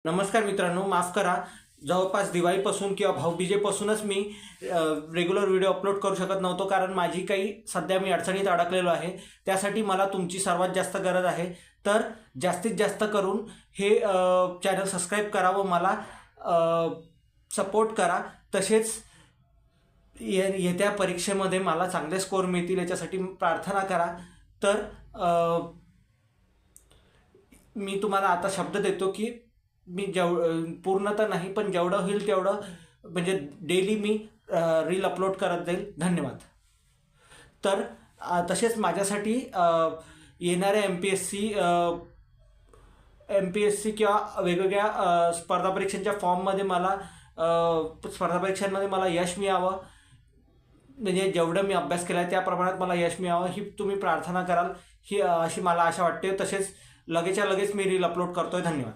नमस्कार मित्रांनो, माफ करा. जवळपास दिवाळीपासून किंवा भाऊबीजेपासूनच मी रेग्युलर व्हिडिओ अपलोड करू शकत नव्हतो, कारण माझी काही सध्या मी अडचणीत अडकलेलो आहे. त्यासाठी मला तुमची सर्वात जास्त गरज आहे. तर जास्तीत जास्त करून हे चॅनल सबस्क्राईब करा व मला सपोर्ट करा. तसेच येत्या परीक्षेमध्ये मला चांगले स्कोर मिळतील याच्यासाठी प्रार्थना करा. तर मी तुम्हाला आता शब्द देतो की मी पूर्ण तर नाही, पण जेवढं होईल तेवढं म्हणजे डेली मी रील अपलोड करत जाईल. धन्यवाद. तर तसेच माझ्यासाठी येणाऱ्या एम पी एस सी किंवा वेगवेगळ्या स्पर्धा परीक्षांमध्ये मला यश मिळावं, म्हणजे जेवढं मी अभ्यास केला आहे त्या प्रमाणात मला यश मिळावं ही तुम्ही प्रार्थना कराल, ही अशी मला आशा वाटते. तसेच लगेच मी रील अपलोड करतोय. धन्यवाद.